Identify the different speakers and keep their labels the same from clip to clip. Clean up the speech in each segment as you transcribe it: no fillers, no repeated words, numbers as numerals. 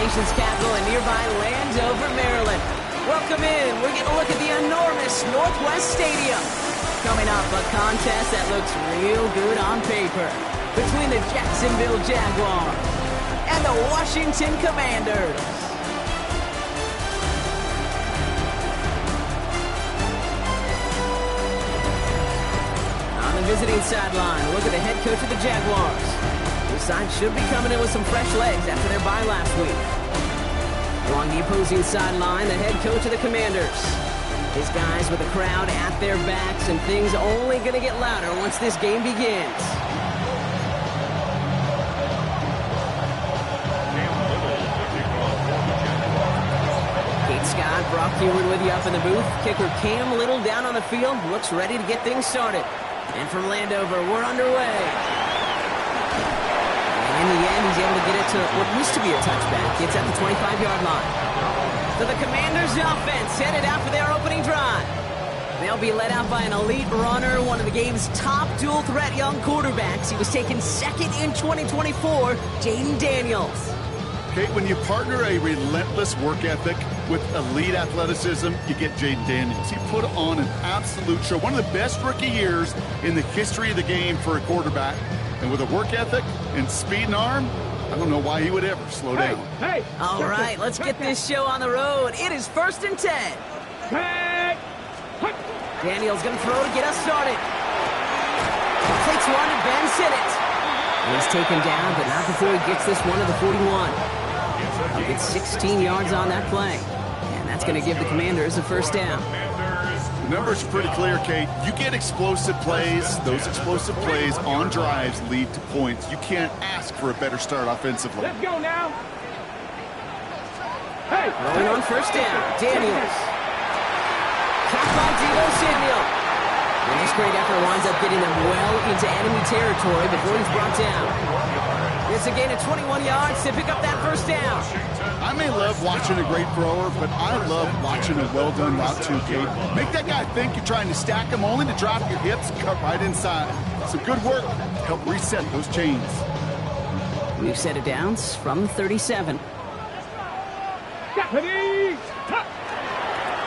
Speaker 1: nation's capital in nearby Landover, Maryland. Welcome in. We're getting a look at the enormous Northwest Stadium. Coming up, a contest that looks real good on paper between the Jacksonville Jaguars and the Washington Commanders. On the visiting sideline, look at the head coach of the Jaguars. The side should be coming in with some fresh legs after their bye last week. Along the opposing sideline, the head coach of the Commanders. His guys with the crowd at their backs, and things only going to get louder once this game begins. Kate Scott, Brock Heward with you up in the booth. Kicker Cam Little down on the field, looks ready to get things started. And from Landover, we're underway. In the end, he's able to get it to what used to be a touchback. It's at the 25-yard line. So the Commanders' offense headed out for their opening drive. They'll be led out by an elite runner, one of the game's top dual-threat young quarterbacks. He was taken second in 2024, Jaden Daniels.
Speaker 2: Okay, when you partner a relentless work ethic with elite athleticism, you get Jaden Daniels. He put on an absolute show. One of the best rookie years in the history of the game for a quarterback. And with a work ethic and speed and arm, I don't know why he would ever slow down.
Speaker 1: All right, let's get this show on the road. It is 1st and 10. Daniels going to throw to get us started. Takes one and bends it. He's taken down, but not before he gets this one to the 41. He gets 16 yards on that play. And that's going to give the Commanders a first down.
Speaker 2: The numbers are pretty clear, Kate. You get explosive plays. Those explosive plays on drives lead to points. You can't ask for a better start offensively.
Speaker 3: Let's go now.
Speaker 1: Rolling on first down, Daniels. Caught by Deebo Samuel. And this great effort winds up getting them well into enemy territory before he's brought down. It's a gain of 21 yards to pick up that first down.
Speaker 2: I may love watching a great thrower, but I love watching a well-done route too, Kate. Make that guy think you're trying to stack him only to drop your hips and cut right inside. Some good work to help reset those chains.
Speaker 1: We've set it down from 37.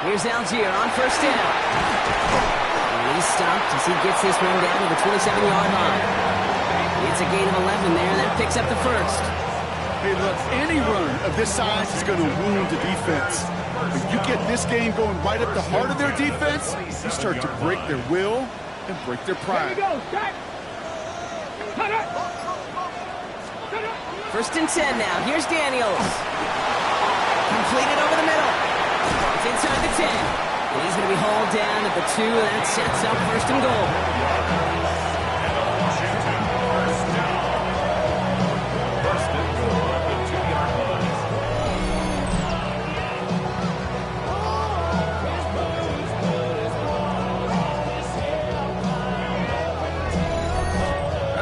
Speaker 1: Here's Algier on first down. And he's stopped as he gets this one down to the 27-yard line. It's a gain of 11 there, and that picks up the first.
Speaker 2: Hey, look, any run of this size is going to wound the defense. If you get this game going right up the heart of their defense, you start to break their will and break their pride.
Speaker 1: First and 10 now. Here's Daniels. Completed over the middle. It's inside the 10. And he's going to be hauled down at the 2, and that sets up first and goal.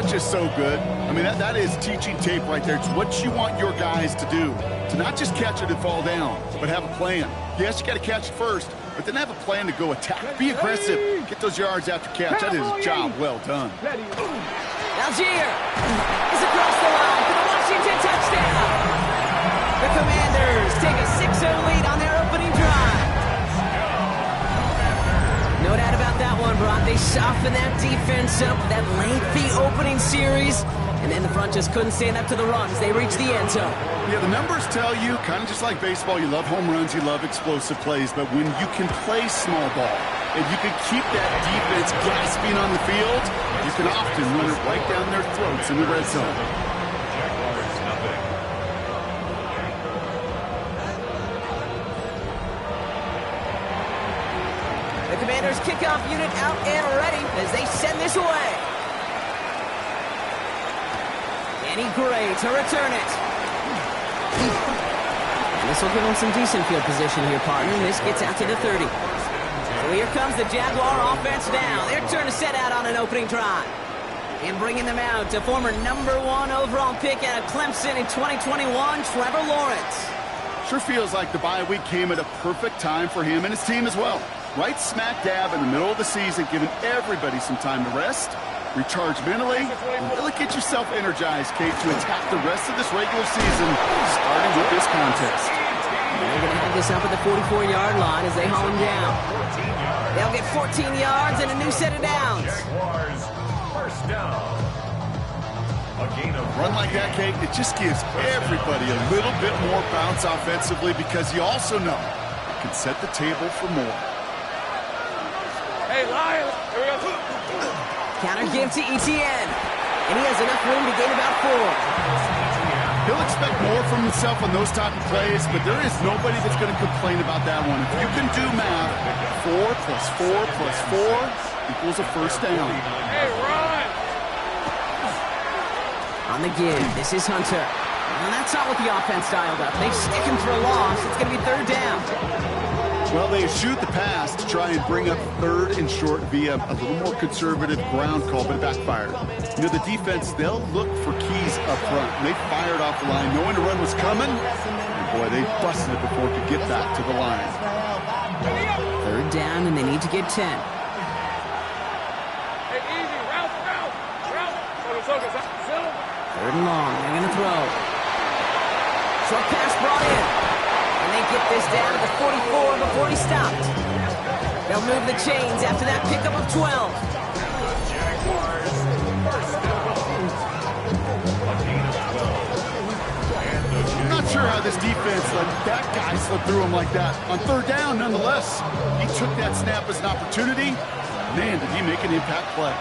Speaker 2: Just so good. I mean, that is teaching tape right there. It's what you want your guys to do. To not just catch it and fall down, but have a plan. Yes, you got to catch it first, but then have a plan to go attack. Be aggressive. Get those yards after catch. That is a job well done.
Speaker 1: Algier is across the line for the Washington touchdown. The Commanders take a 6-0 lead on their opening drive. No doubt about that one, Brock. They softened that defense up, that lengthy opening series, and then the front just couldn't stand up to the run as they reached the end zone.
Speaker 2: Yeah, the numbers tell you, kind of just like baseball, you love home runs, you love explosive plays, but when you can play small ball and you can keep that defense gasping on the field, you can often run it right down their throats in the red zone.
Speaker 1: The Commanders' kickoff unit out and ready as they send this away. Danny Gray to return it. And this will give them some decent field position here, partner. And this gets out to the 30. So here comes the Jaguar offense now. Their turn to set out on an opening drive. And bringing them out to former #1 overall pick out of Clemson in 2021, Trevor Lawrence.
Speaker 2: Sure feels like the bye week came at a perfect time for him and his team as well. right smack dab in the middle of the season, giving everybody some time to rest, recharge mentally, and really get yourself energized, Kate, to attack the rest of this regular season, starting with this contest.
Speaker 1: They're going to have this up at the 44-yard line as they haul him down. They'll get 14 yards and a new set of downs.
Speaker 3: First down. A gain of
Speaker 2: Run like that, Kate, it just gives everybody a little bit more bounce offensively because you also know it can set the table for more.
Speaker 4: Hey, Lions, here we go.
Speaker 1: Counter give to Etienne. And he has enough room to gain about 4.
Speaker 2: He'll expect more from himself on those type of plays, but there is nobody that's going to complain about that one. If you can do math, 4 plus 4 plus 4 equals a first down.
Speaker 4: Hey, run!
Speaker 1: On the give, this is Hunter. And that's not what the offense dialed up. They stick him for a loss. It's going to be third down.
Speaker 2: Well, they shoot the pass to try and bring up third and short via a little more conservative ground call, but it backfired. You know, the defense, they'll look for keys up front. They fired off the line knowing the run was coming. And boy, they busted it before it could get back to the line.
Speaker 1: Third down, and they need to get 10.
Speaker 4: Hey, easy, route.
Speaker 1: Third and long, they're going to throw. Short pass brought in. And they get this down to the 44 before he stopped. They'll move the chains after that pickup of 12.
Speaker 2: I'm not sure how this defense let that guy slip through him like that. On third down, nonetheless, he took that snap as an opportunity. Man, did he make an impact play.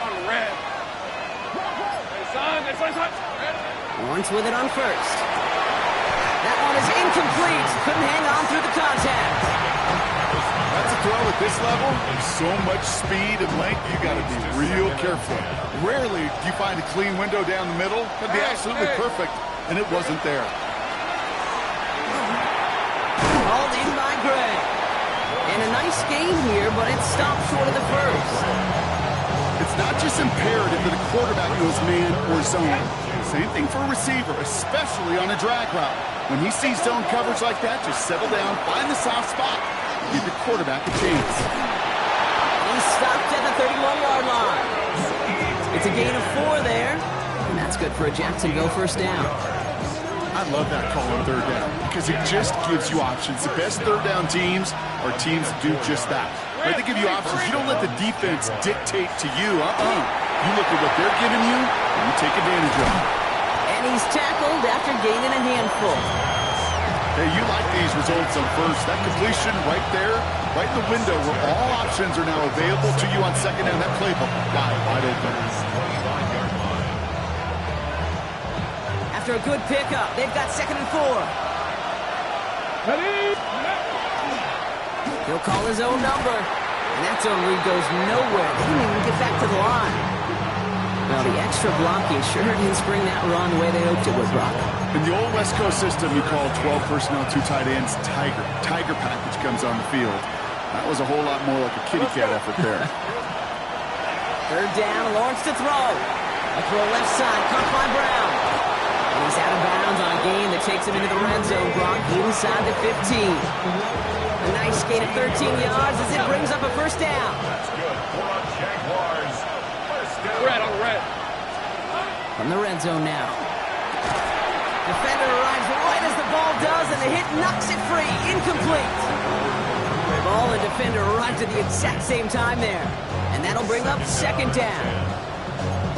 Speaker 4: On red. Hey, son.
Speaker 1: Lawrence with it on first. That one is incomplete. Couldn't hang on through the contact.
Speaker 2: That's a throw at this level. There's so much speed and length, you got to be real careful. Rarely do you find a clean window down the middle. That'd be absolutely perfect, and it wasn't there.
Speaker 1: Hauled in by Gray. And a nice gain here, but it stopped short of the first.
Speaker 2: It's not just imperative that a quarterback knows man or zone. Same thing for a receiver, especially on a drag route. When he sees zone coverage like that, just settle down, find the soft spot, give your quarterback a chance.
Speaker 1: He's stopped at the 31-yard line. It's a gain of 4 there, and that's good for a Jacksonville first down.
Speaker 2: I love that call on third down because it just gives you options. The best third down teams are teams that do just that. Right? They give you options. You don't let the defense dictate to you. You look at what they're giving you, and you take advantage of it.
Speaker 1: And he's tackled after gaining a handful.
Speaker 2: Hey, you like these results on first. That completion right there, right in the window where all options are now available to you on second down. That playbook wide open.
Speaker 1: After a good pickup, they've got second and 4. He'll call his own number. And that zone read goes nowhere. They didn't even get back to the line. Well, the extra blocking sure didn't spring that run the way they hoped it would, Brock.
Speaker 2: In the old West Coast system, you call 12 personnel, 2 tight ends, Tiger. Tiger package comes on the field. That was a whole lot more like a kitty cat effort there.
Speaker 1: Third down, Lawrence to throw. A throw left side, caught by Brown. And he's out of bounds on a gain that takes him into the red zone, Brock, inside the 15. A nice gain of 13 yards as it brings up a first down.
Speaker 3: That's good. Hold on, Jaguars. First down.
Speaker 4: Red on red.
Speaker 1: From the red zone now. Defender arrives right as the ball does, and the hit knocks it free. Incomplete. Ball and defender arrived at the exact same time there. And that'll bring up second down.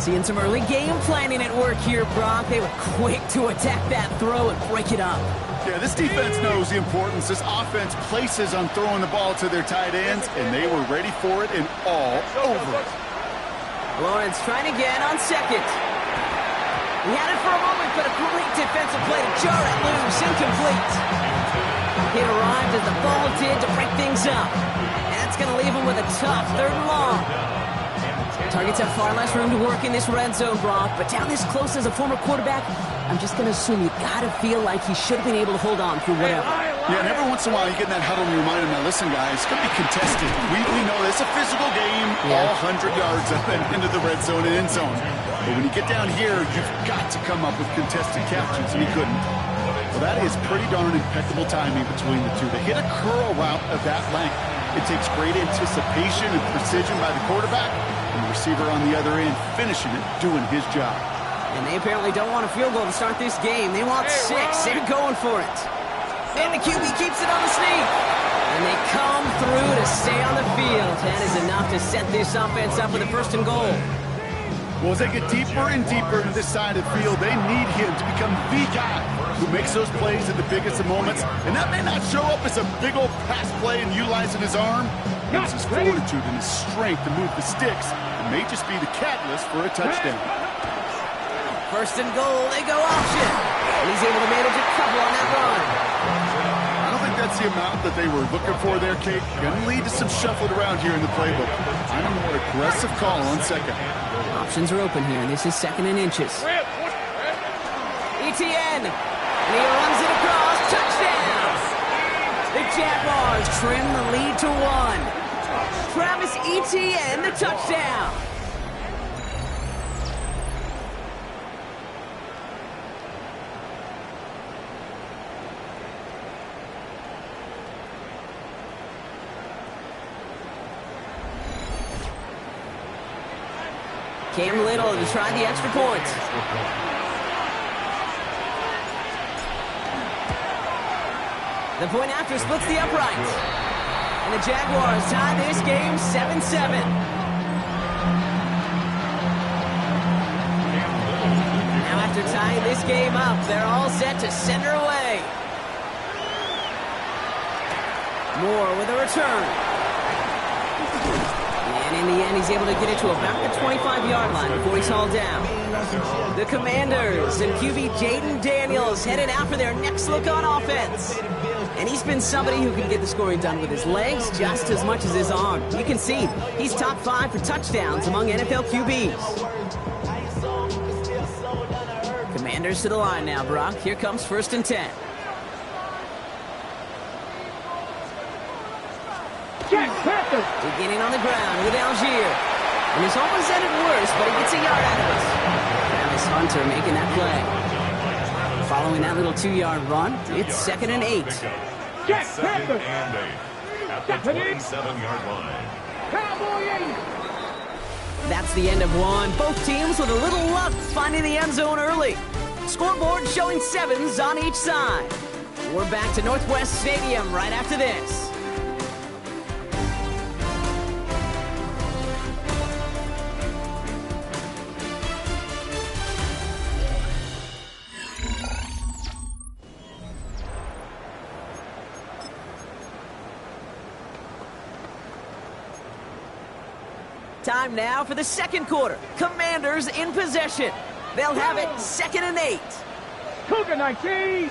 Speaker 1: Seeing some early game planning at work here, Brock. They were quick to attack that throw and break it up.
Speaker 2: Yeah, this defense knows the importance this offense places on throwing the ball to their tight ends, and they were ready for it and all over it.
Speaker 1: Lawrence trying again on second. He had it for a moment, but a great defensive play to jar it loose. Incomplete. Hit arrived as the ball did to break things up. And that's going to leave him with a tough third and long. Targets have far less room to work in this red zone, Brock, but down this close as a former quarterback, I'm just going to assume you got to feel like he should have been able to hold on through whatever.
Speaker 2: Yeah, and every once in a while you get in that huddle and you remind him, now listen, guys, it's going to be contested. We know it's a physical game, all 100 yards up and into the red zone and end zone. But when you get down here, you've got to come up with contested captions, and he couldn't. Well, that is pretty darn impeccable timing between the two. They hit a curl route of that length. It takes great anticipation and precision by the quarterback, and the receiver on the other end finishing it, doing his job.
Speaker 1: And they apparently don't want a field goal to start this game. They want 6. They're going for it. And the QB keeps it on the sneak. And they come through to stay on the field. That is enough to set this offense up with a 1st and goal.
Speaker 2: Well, as they get deeper and deeper into this side of the field, they need him to become the guy who makes those plays at the biggest of moments. And that may not show up as a big old pass play and utilizing his arm. It's his fortitude and his strength to move the sticks. It may just be the catalyst for a touchdown.
Speaker 1: 1st and goal, they go option. And he's able to manage a couple on that run.
Speaker 2: I don't think that's the amount that they were looking for there, Kate. Going to lead to some shuffling around here in the playbook. I'm a more aggressive call on 2nd.
Speaker 1: Options are open here, and this is 2nd and inches. ETN, and he runs it across. Touchdown! The Jaguars trim the lead to 1. Travis Etienne, the touchdown. Cam Little to try the extra point. The point after splits the upright. And the Jaguars tie this game 7-7. Now after tying this game up, they're all set to send her away. Moore with a return. And in the end, he's able to get it to about the 25-yard line before he's hauled down. The Commanders and QB Jaden Daniels headed out for their next look on offense. And he's been somebody who can get the scoring done with his legs just as much as his arm. You can see he's top 5 for touchdowns among NFL QBs. Commanders to the line now, Brock. Here comes 1st and 10. Beginning on the ground with Algier. And he's almost had it worse, but he gets a yard out of it. Travis Hunter making that play. Following that little 2-yard run, it's 2nd and 8.
Speaker 3: 2nd and 8 at the 27-yard line.
Speaker 1: That's the end of 1. Both teams with a little luck finding the end zone early. Scoreboard showing 7s on each side. We're back to Northwest Stadium right after this. Time now for the 2nd quarter. Commanders in possession. They'll have it 2nd and 8.
Speaker 4: Cougar 19.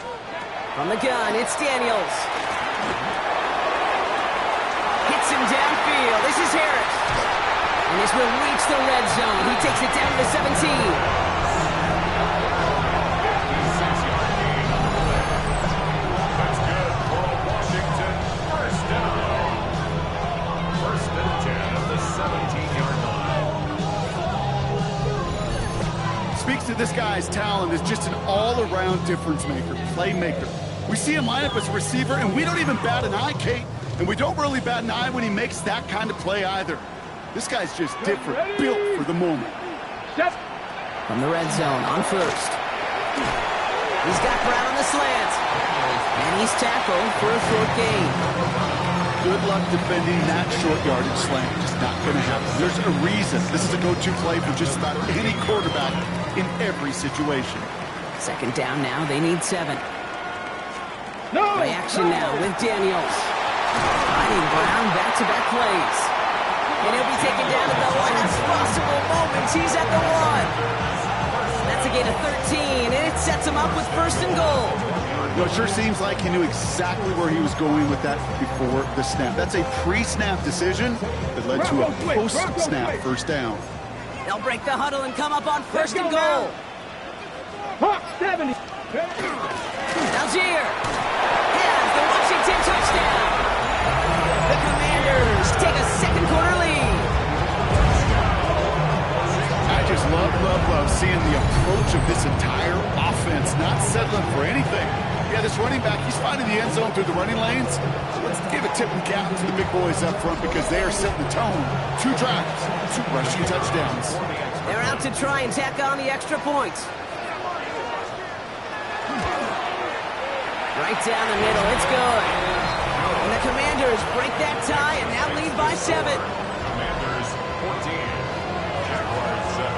Speaker 1: From the gun, it's Daniels. Hits him downfield. This is Harris. And this will reach the red zone. He takes it down to the 17.
Speaker 3: That's good for Washington. 1st down. 1st and 10 at the 17-yard line.
Speaker 2: Speaks to this guy's talent as just an all-around difference maker, playmaker. We see him line up as a receiver, and we don't even bat an eye, Kate. And we don't really bat an eye when he makes that kind of play either. This guy's just different, built for the moment.
Speaker 1: From the red zone on 1st. He's got Brown on the slant. And he's tackled for a short gain.
Speaker 2: Good luck defending that short yardage slant. Just not going to happen. There's a reason this is a go-to play for just about any quarterback in every situation.
Speaker 1: 2nd down now. They need 7. Play action now with Daniels. Finding Brown back-to-back plays. And he'll be taken down at the last possible moment. He's at the 1. That's a gain of 13, and it sets him up with 1st and goal.
Speaker 2: You know, it sure seems like he knew exactly where he was going with that before the snap. That's a pre-snap decision that led to a post-snap 1st down.
Speaker 1: They'll break the huddle and come up on 1st and goal.
Speaker 4: 70.
Speaker 1: Algier has the Washington touchdown. The Commanders take a 2nd quarter lead.
Speaker 2: I just love seeing the approach of this entire offense, not settling for anything. Yeah, this running back, he's finding the end zone through the running lanes. Let's give a tip and cap to the big boys up front because they are setting the tone. 2 drives, 2 rushing touchdowns.
Speaker 1: They're out to try and tack on the extra points. Right down the middle, it's good. And the Commanders break that tie and now lead by 7.
Speaker 3: Commanders 14, Jaguars 7.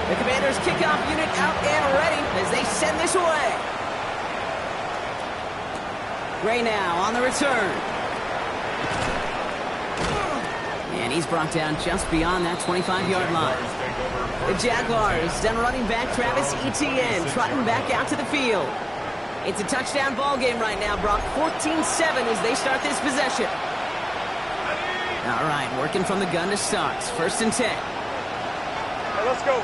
Speaker 1: The Commanders kickoff unit out and ready as they send this away. Gray now on the return. And he's brought down just beyond that 25-yard line. The Jaguars then running back Travis Etienne trotting back out to the field. It's a touchdown ball game right now, Brock. 14-7 as they start this possession. All right, working from the gun to start. 1st and 10.
Speaker 4: Hey, let's go.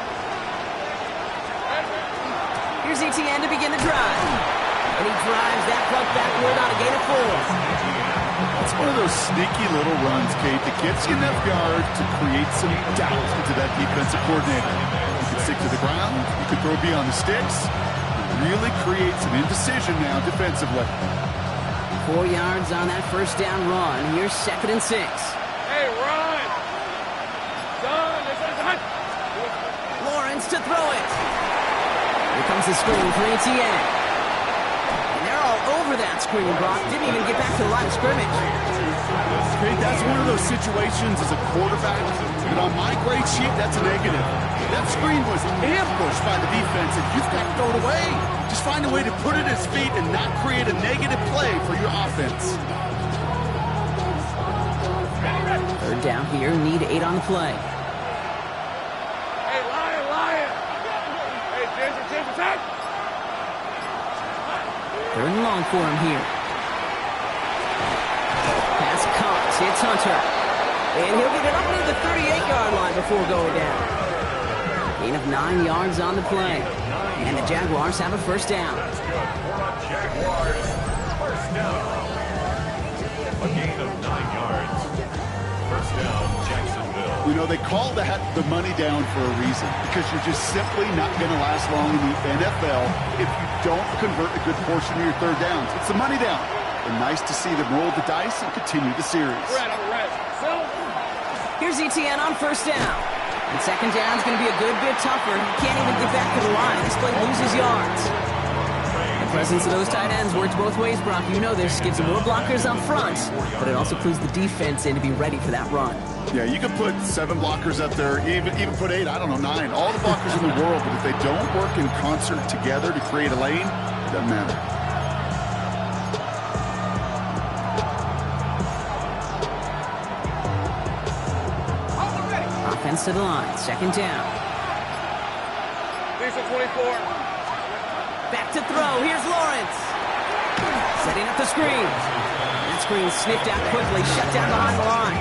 Speaker 1: Here's Etienne to begin the drive. And he drives that puck backward on a gain of 4.
Speaker 2: It's one of those sneaky little runs, Kate, that gets you enough yards to create some doubt into that defensive coordinator. You can stick to the ground, you can throw beyond the sticks, really create some indecision now defensively.
Speaker 1: 4 yards on that 1st down run. Here's 2nd and 6.
Speaker 4: Hey, run. Done.
Speaker 1: Lawrence to throw it. Here comes the screen for Etienne. And they're all over that screen, Brock. Didn't even get back to the line of scrimmage.
Speaker 2: Kate, that's one of those situations as a quarterback that on my grade sheet, that's a negative. That screen was ambushed by the defense, and you've got to throw it away. Just find a way to put it at his feet and not create a negative play for your offense.
Speaker 1: 3rd down here, need 8 on the play.
Speaker 4: Hey, Lion. Hey, Ginger, attack.
Speaker 1: 3rd and long for him here. Pass caught. It's Hunter. And he'll get it up near the 38-yard line before going down. Gain of 9 yards on the play. And the Jaguars have a 1st down.
Speaker 3: That's good for the Jaguars. 1st down. A gain of 9 yards. 1st down, Jacksonville.
Speaker 2: You know, they call that the money down for a reason because you're just simply not going to last long in the NFL if you don't convert a good portion of your 3rd downs. It's the money down. And nice to see them roll the dice and continue the series.
Speaker 4: I'm red.
Speaker 1: Here's Etienne on 1st down. And 2nd down's going to be a good bit tougher. He can't even get back to the line. This play loses yards. The presence of those tight ends works both ways, Brock. You know this. Gives them more blockers up front, but it also clues the defense in to be ready for that run.
Speaker 2: Yeah, you could put 7 blockers up there, even put 8, I don't know, 9. All the blockers in the world, but if they don't work in concert together to create a lane, it doesn't matter.
Speaker 1: Offense to the line. 2nd down.
Speaker 4: Lisa 24.
Speaker 1: Back to throw. Here's Lawrence. Setting up the screen. That screen sniffed out quickly. Shut down behind the line.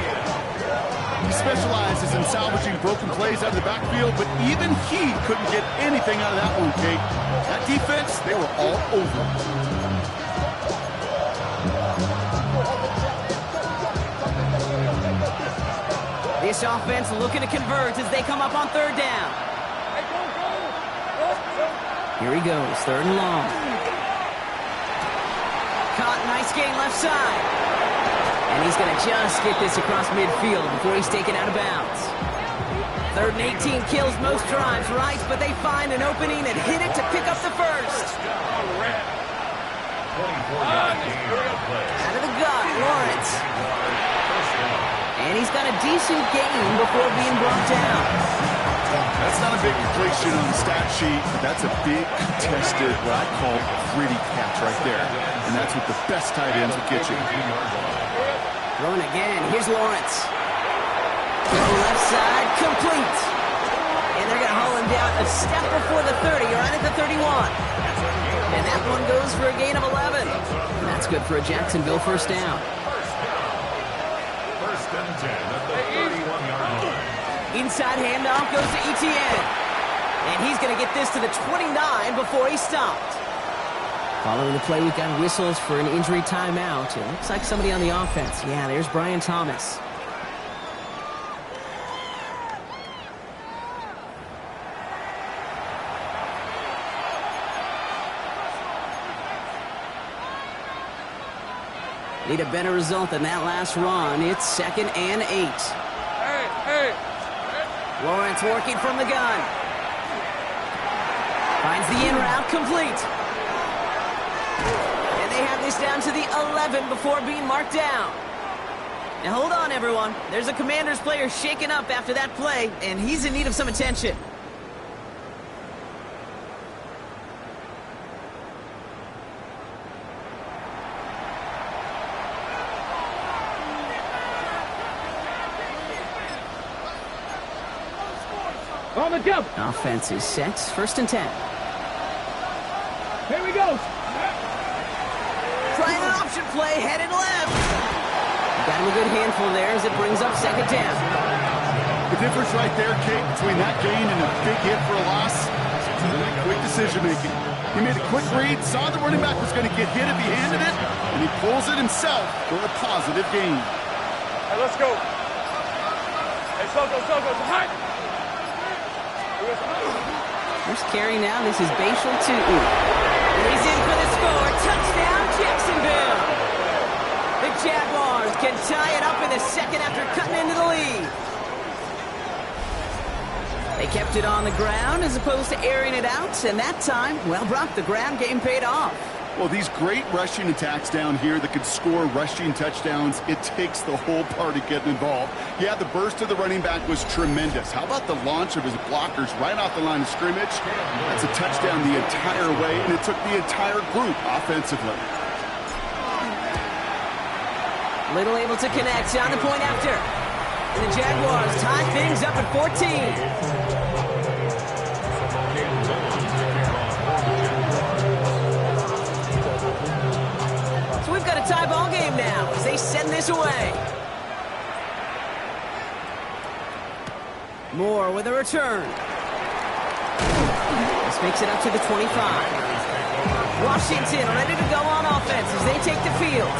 Speaker 2: He specializes in salvaging broken plays out of the backfield, but even he couldn't get anything out of that one, Kate. That defense, they were all over.
Speaker 1: This offense looking to convert as they come up on 3rd down.
Speaker 4: Hey, go.
Speaker 1: Here he goes, 3rd and long. Caught, nice gain left side. And he's going to just get this across midfield before he's taken out of bounds. 3rd and 18 kills most drives, right? But they find an opening and hit it to pick up the 1st. Out of the gun, Lawrence. And he's got a decent gain before being brought down.
Speaker 2: That's not a big completion on the stat sheet, but that's a big contested, what I call gritty catch right there. And that's what the best tight ends will get you.
Speaker 1: Throwing again. Here's Lawrence. Throw left side, complete. And they're going to haul him down a step before the 30, right at the 31. And that one goes for a gain of 11. And that's good for a Jacksonville 1st down.
Speaker 3: 1st and 10 at the 31-yard line.
Speaker 1: Inside handoff goes to Etienne. And he's going to get this to the 29 before he stopped. Following the play, we've got whistles for an injury timeout. It looks like somebody on the offense. Yeah, there's Brian Thomas. Need a better result than that last run. It's 2nd and 8.
Speaker 4: Hey.
Speaker 1: Lawrence working from the gun. Finds the in route complete. And they have this down to the 11 before being marked down. Now hold on, everyone. There's a Commanders player shaken up after that play, and he's in need of some attention.
Speaker 4: On the jump.
Speaker 1: Offense is set. 1st and 10.
Speaker 4: Here we go.
Speaker 1: Trying an option play, headed left. Got him a good handful there as it brings up 2nd down.
Speaker 2: The difference right there, Kate, between that gain and a big hit for a loss, quick decision-making. He made a quick read, saw the running back was going to get hit if he handed it, and he pulls it himself for a positive gain.
Speaker 4: Hey, let's go. Hey, Soko, hot.
Speaker 1: First carry now. This is Bashal to he's in for the score. Touchdown, Jacksonville. The Jaguars can tie it up in the 2nd after cutting into the lead. They kept it on the ground as opposed to airing it out, and that time, well, Brock, the ground game paid off.
Speaker 2: Well, these great rushing attacks down here that could score rushing touchdowns, it takes the whole party getting involved. Yeah, the burst of the running back was tremendous. How about the launch of his blockers right off the line of scrimmage? That's a touchdown the entire way, and it took the entire group offensively.
Speaker 1: Little able to connect on the point after. And the Jaguars tie things up at 14. So we've got a tie ball game now as they send this away. Moore with a return. This makes it up to the 25. Washington ready to go on offense as they take the field.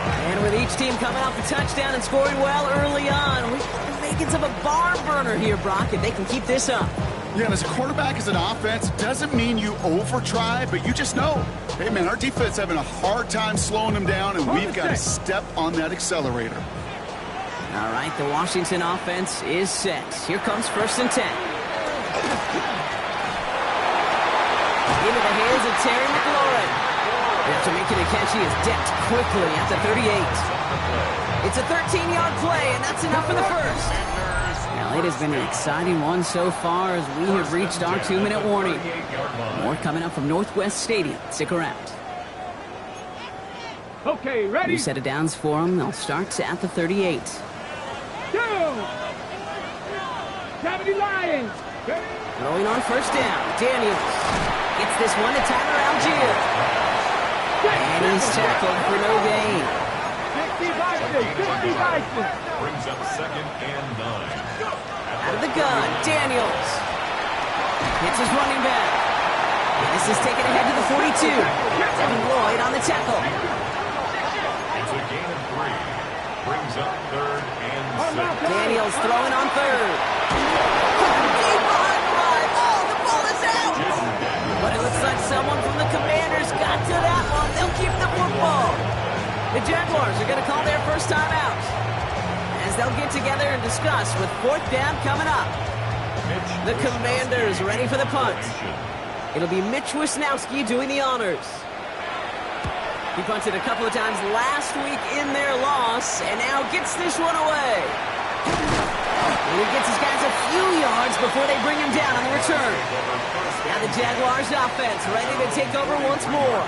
Speaker 1: And with each team coming off a touchdown and scoring well early on, we're making some of a barn burner here, Brock, and they can keep this up.
Speaker 2: Yeah, and as a quarterback, as an offense, doesn't mean you over-try, but you just know, hey, man, our defense having a hard time slowing them down, and we've got to step on that accelerator.
Speaker 1: All right, the Washington offense is set. Here comes 1st and 10. Into the hands of Terry McLaurin. After making a catch, he is decked quickly at the 38. It's a 13-yard play, and that's enough for the first. Now, it has been an exciting one so far as we have reached our 2-minute warning. More coming up from Northwest Stadium. Stick around.
Speaker 4: Okay, ready?
Speaker 1: New set of downs for them. They'll start at the 38.
Speaker 4: Go! 70 Lions!
Speaker 1: Throwing on 1st down. Daniels gets this one to Tyler Algier. And he's tackled for no gain.
Speaker 4: 50
Speaker 3: Brings up 2nd and 9.
Speaker 1: Out of the gun, Daniels. Hits his running back. And this is taken ahead to the 42. Devin Lloyd on the tackle.
Speaker 3: It's a gain of 3. Brings up 3rd and 6.
Speaker 1: Daniels throwing on 3rd. Deep behind the line. Oh, the ball is out. But it looks like someone from the Commanders got to that one. They'll keep the football. The Jaguars are going to call their first time out as they'll get together and discuss with 4th down coming up. The Commanders ready for the punt. It'll be Mitch Wisnowski doing the honors. He punted a couple of times last week in their loss and now gets this one away. And he gets his guys a few yards before they bring him down on the return. Now the Jaguars offense ready to take over once more.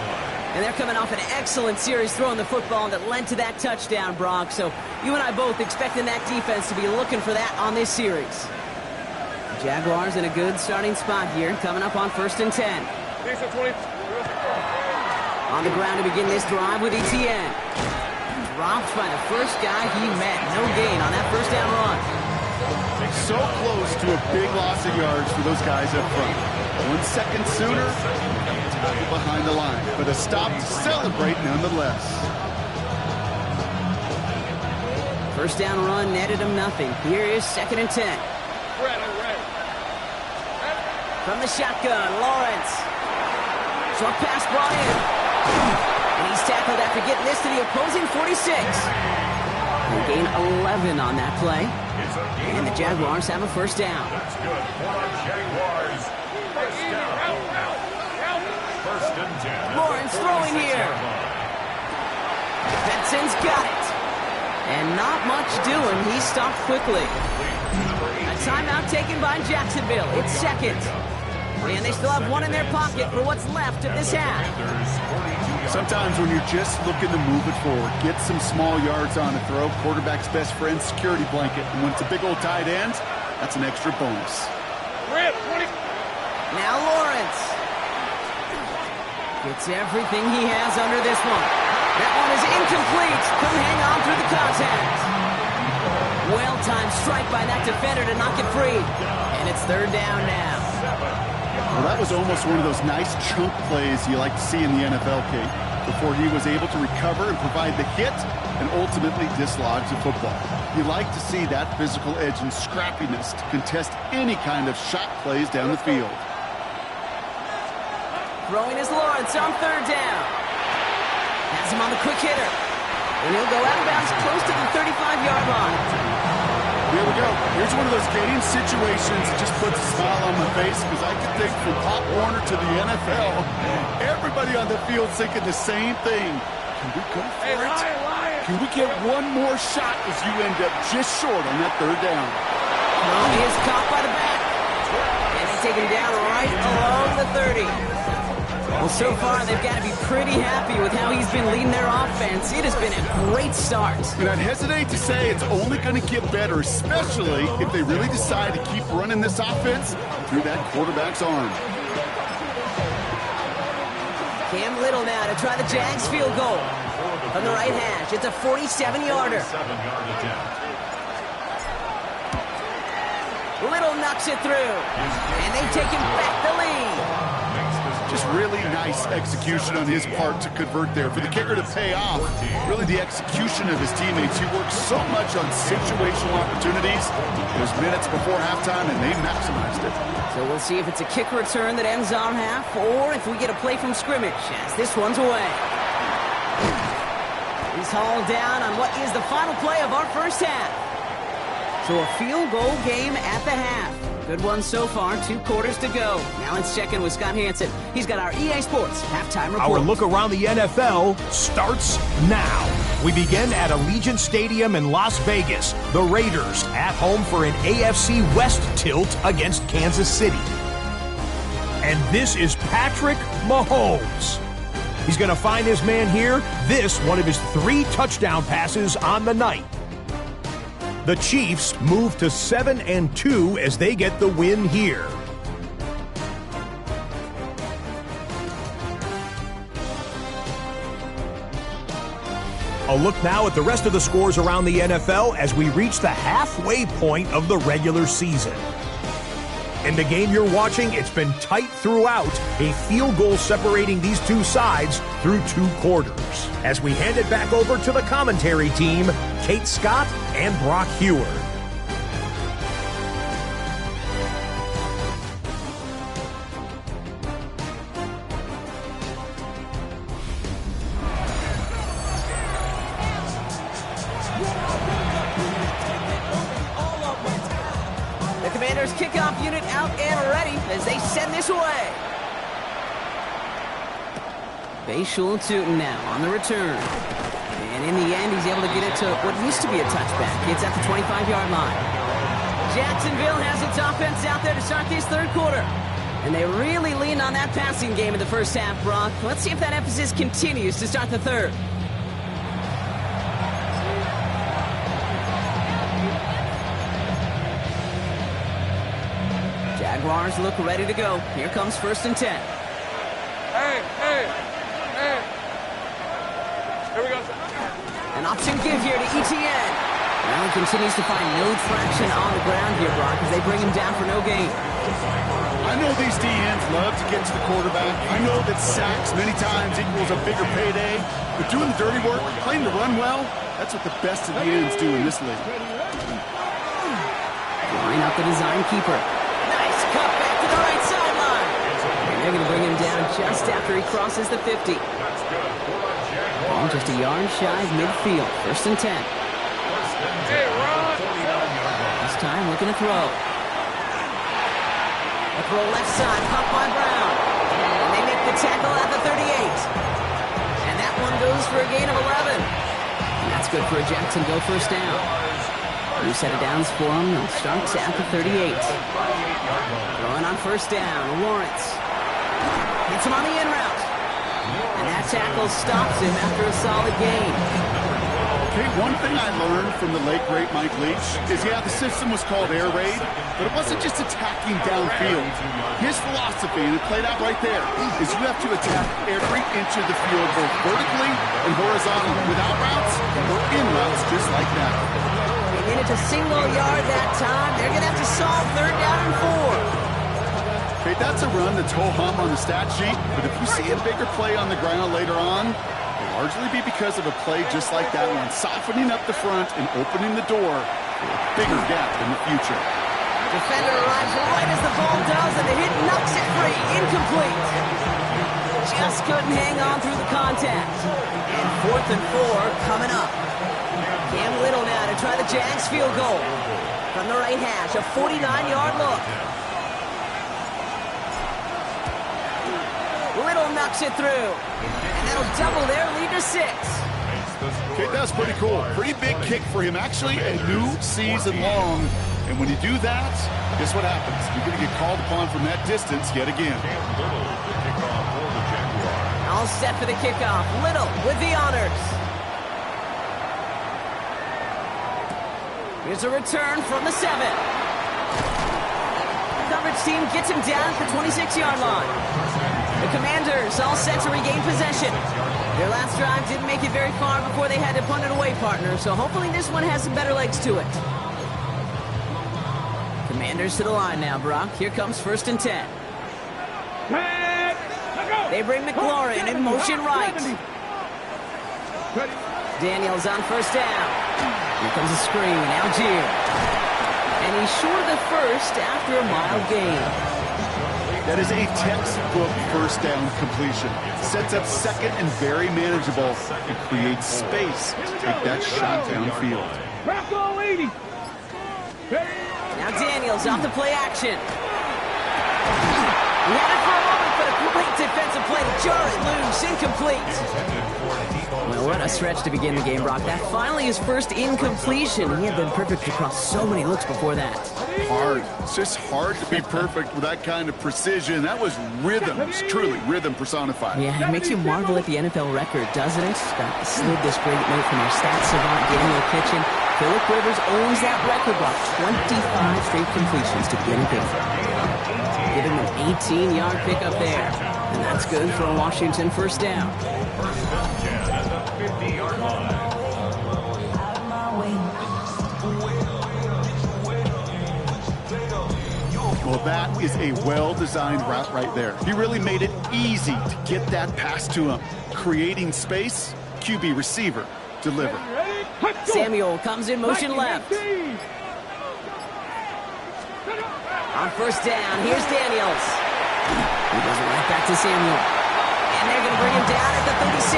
Speaker 1: And they're coming off an excellent series throwing the football that led to that touchdown, Brock. So you and I both expecting that defense to be looking for that on this series. Jaguars in a good starting spot here, coming up on 1st and 10. On the ground to begin this drive with Etienne. Dropped by the first guy he met. No gain on that 1st down run.
Speaker 2: So close to a big loss of yards for those guys up front. 1 second sooner, tackle behind the line. But a stop to celebrate nonetheless.
Speaker 1: 1st down run netted him nothing. Here is 2nd and 10. From the shotgun, Lawrence. Short pass brought in. And he He's tackled after getting this to the opposing 46. They gain 11 on that play. And the Jaguars have a first down.
Speaker 3: That's good for the Jaguars. First down. First and 10.
Speaker 1: Lawrence throwing here. Benson's got it. And not much doing. He stopped quickly. A timeout taken by Jacksonville. It's second. And they still have one in their pocket for what's left of this half.
Speaker 2: Sometimes when you're just looking to move it forward, get some small yards on a throw, quarterback's best friend, security blanket. And when it's a big old tight end, that's an extra bonus.
Speaker 1: Now Lawrence gets everything he has under this one. That one is incomplete. Couldn't hang on through the contact. Well-timed strike by that defender to knock it free. And it's third down now.
Speaker 2: Well, that was almost one of those nice chunk plays you like to see in the NFL, Kate, before he was able to recover and provide the hit and ultimately dislodge the football. You like to see that physical edge and scrappiness to contest any kind of shot plays down the field.
Speaker 1: Throwing is Lawrence on third down. Has him on the quick hitter. And he'll go out of bounds close to the 35-yard line.
Speaker 2: Here we go. Here's one of those game situations that just puts a smile on my face because I can think from Pop Warner to the NFL, everybody on the field thinking the same thing. Can we go for it? Can we get one more shot as you end up just short on that third down?
Speaker 1: No, he is caught by the back. And they take him down right along the 30. Well, so far, they've got to be pretty happy with how he's been leading their offense. It has been a great start.
Speaker 2: And I'd hesitate to say it's only going to get better, especially if they really decide to keep running this offense through that quarterback's arm.
Speaker 1: Cam Little now to try the Jags field goal. From the right hash, it's a 47-yarder. Little knocks it through. And they've taken back the lead.
Speaker 2: Just really nice execution on his part to convert there. For the kicker to pay off, really the execution of his teammates. He works so much on situational opportunities. There's minutes before halftime, and they maximized it.
Speaker 1: So we'll see if it's a kick return that ends our half, or if we get a play from scrimmage, as this one's away. He's hauled down on what is the final play of our first half. So a field goal game at the half. Good one so far, 2 quarters to go. Now let's check in with Scott Hansen. He's got our EA Sports halftime report.
Speaker 5: Our look around the NFL starts now. We begin at Allegiant Stadium in Las Vegas. The Raiders at home for an AFC West tilt against Kansas City. And this is Patrick Mahomes. He's going to find his man here. This, one of his 3 touchdown passes on the night. The Chiefs move to 7-2 as they get the win here. A look now at the rest of the scores around the NFL as we reach the halfway point of the regular season. In the game you're watching, it's been tight throughout, a field goal separating these two sides through 2 quarters. As we hand it back over to the commentary team, Kate Scott and Brock Heward.
Speaker 1: Kickoff unit out and ready as they send this away. Bayshul Tootin now on the return. And in the end, he's able to get it to what used to be a touchback. It's at the 25-yard line. Jacksonville has its offense out there to start this third quarter. And they really leaned on that passing game in the first half, Brock. Let's see if that emphasis continues to start the third. Jaguars look ready to go. Here comes 1st and 10.
Speaker 4: Hey. Here we go.
Speaker 1: An option give here to ETN. Well, he continues to find no traction on the ground here, Brock, as they bring him down for no gain.
Speaker 2: I know these DNs love to get to the quarterback. I know that sacks many times equals a bigger payday. But doing the dirty work, playing to run well, that's what the best of the ends do in this league.
Speaker 1: Line up the design keeper. Nice cut back to the right sideline. And they're going to bring him down just after he crosses the 50.
Speaker 3: That's good for the Jaguars.
Speaker 1: ball just a yard shy of midfield. 1st and 10.
Speaker 4: Hey, Ron!
Speaker 1: This time looking to throw. A throw left side, caught by Brown. And they make the tackle at the 38. And that one goes for a gain of 11. And that's good for a Jacksonville 1st down. New set of downs for them. They'll start at the 38. Throwing on 1st down, Lawrence. Hits him on the in route. And that tackle stops him after a solid gain.
Speaker 2: Okay, one thing I learned from the late, great Mike Leach is, the system was called air raid, but it wasn't just attacking downfield. His philosophy, and it played out right there, is you have to attack every inch of the field, both vertically and horizontally, without routes or in routes, just like that.
Speaker 1: They made it to single yard that time. They're going to have to solve 3rd down and 4.
Speaker 2: Okay, that's a run that's ho-hum on the stat sheet, but if you see a bigger play on the ground later on, it'll largely be because of a play just like that one, softening up the front and opening the door for a bigger gap in the future.
Speaker 1: Defender arrives right as the ball does, and the hit knocks it free. Incomplete. Just couldn't hang on through the contact. And 4th and 4 coming up. Cam Little now to try the JAX field goal. From the right hash, a 49-yard look. Little knocks it through. And that'll double their lead to 6.
Speaker 2: Okay, that's pretty cool. Pretty big kick for him. Actually, a new season long. And when you do that, guess what happens? You're going to get called upon from that distance yet again.
Speaker 1: All set for the kickoff. Little with the honors. Here's a return from the 7. The coverage team gets him down at the 26-yard line. The Commanders all set to regain possession. Their last drive didn't make it very far before they had to punt it away, partner, so hopefully this one has some better legs to it. Commanders to the line now, Brock. Here comes 1st and 10. They bring McLaurin in motion right. Daniels on 1st down. Here comes a screen, Algier. And he's short of the 1st after a mild gain.
Speaker 2: That is a textbook 1st down completion. Sets up 2nd and very manageable and creates space to take that shot downfield.
Speaker 1: Now Daniels off the play action. He had it for a moment, but a great defensive play to jar it loose, incomplete. Well, what a stretch to begin the game, Brock. That finally his 1st incompletion. He had been perfect across so many looks before that.
Speaker 2: Hard. It's just hard to be perfect with that kind of precision. That was rhythm. It's truly rhythm personified.
Speaker 1: Yeah, it makes you marvel at the NFL record, doesn't it? Slid this great note from our stats savant, Daniel Kitchen. Phillip Rivers owns that record, Brock. 25 straight completions to begin a game. Give him an 18-yard pickup there. And that's good for a Washington 1st down.
Speaker 3: 1st and 10 at the 50-yard line.
Speaker 2: Well, that is a well-designed route right there. He really made it easy to get that pass to him. Creating space, QB receiver, deliver.
Speaker 1: Samuel comes in motion left. On 1st down, here's Daniels. He goes right back to Samuel. And they're going to bring him down at the 36.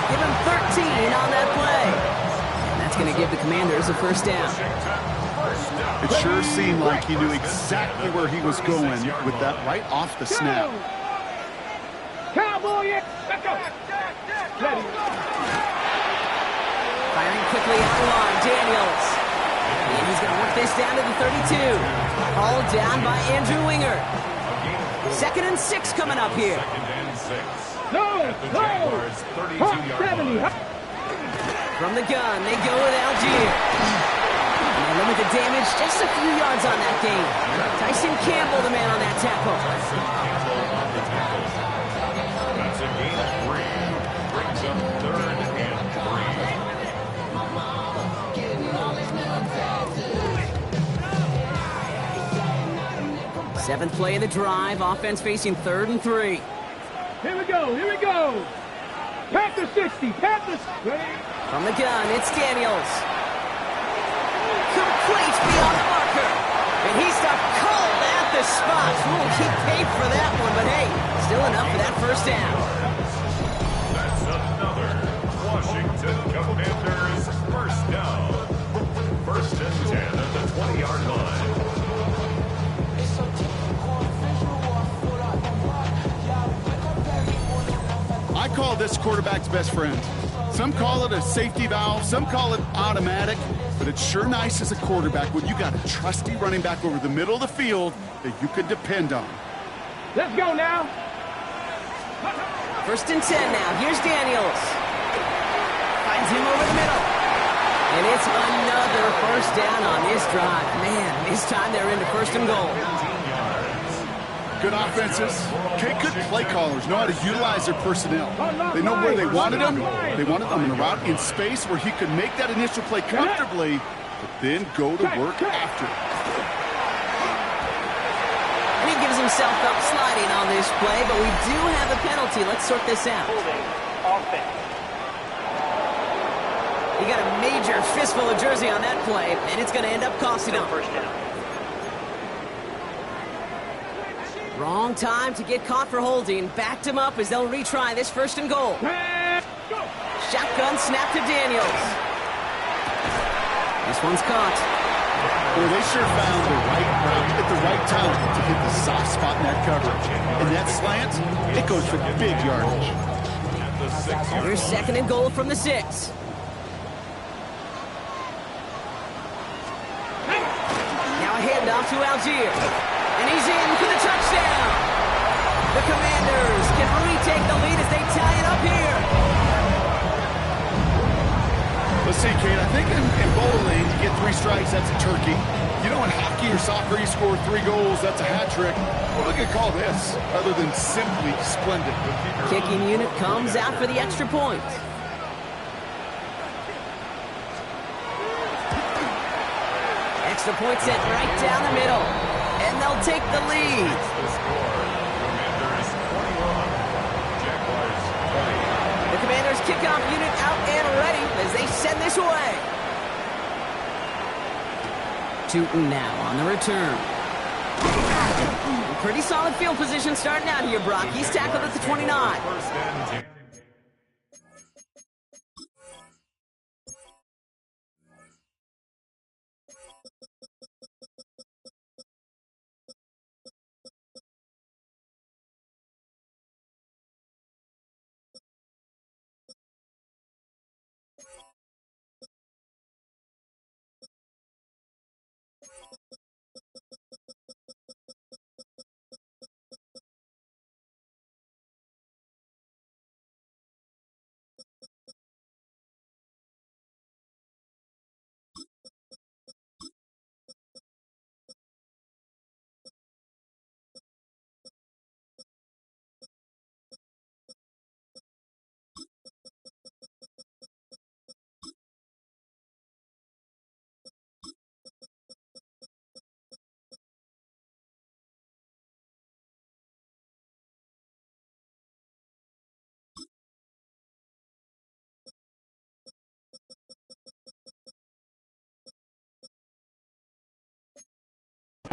Speaker 1: Give him 13 on that play. And that's going to give the Commanders a 1st down.
Speaker 2: It sure seemed like he knew exactly where he was going with that right off the snap.
Speaker 1: Firing quickly out the line, Daniels. And he's going to work this down to the 32. Hauled down by Andrew Winger. 2nd and 6 coming up here.
Speaker 3: 2nd and 6. At the Jaguars' 32-yard line.
Speaker 1: From the gun, they go with Algier. And they limit the damage just a few yards on that game. Tyson Campbell, the man on that tackle.
Speaker 3: That's a gain of 3. Brings up 3rd and 3.
Speaker 1: 7th play of the drive. Offense facing 3rd and 3.
Speaker 6: Here we go. Panther 60, Panthers.
Speaker 1: From the gun, it's Daniels. Complete beyond the marker. And he stopped cold at the spot. Ooh, he paid for that one, but hey, still enough for that 1st down.
Speaker 3: That's another
Speaker 2: quarterback's best friend. Some call it a safety valve, some call it automatic, but it's sure nice as a quarterback when you got a trusty running back over the middle of the field that you can depend on.
Speaker 6: Let's go now.
Speaker 1: 1st and 10 now. Here's Daniels. Finds him over the middle. And it's another first down on this drive. Man, this time they're into 1st and goal.
Speaker 2: Good offenses. Okay, good play callers know how to utilize their personnel. They know where they wanted them. They wanted them in a route in space where he could make that initial play comfortably, but then go to work after.
Speaker 1: And he gives himself up sliding on this play, but we do have a penalty. Let's sort this out. He got a major fistful of jersey on that play, and it's going to end up costing him. First down. Wrong time to get caught for holding. Backed him up as they'll retry this 1st and goal. Shotgun snap to Daniels. This one's caught.
Speaker 2: Well, they sure found the right route at the right time to hit the soft spot in that coverage. And that slant, it goes for big yardage.
Speaker 1: Here's 2nd and goal from the 6. Now a handoff to Algier. And he's in for the touchdown. The Commanders can retake the lead as they tie it up here.
Speaker 2: Let's see, Kate, I think in bowling, you get 3 strikes, that's a turkey. You know, in hockey or soccer, you score 3 goals, that's a hat trick. What are we going to call this, other than simply splendid?
Speaker 1: Kicking unit comes out for the extra point. Extra point set right down the middle. And they'll take the lead. The Commanders kickoff unit out and ready as they send this away. Tootin now on the return. Pretty solid field position starting out here, Brock. He's tackled at the 29.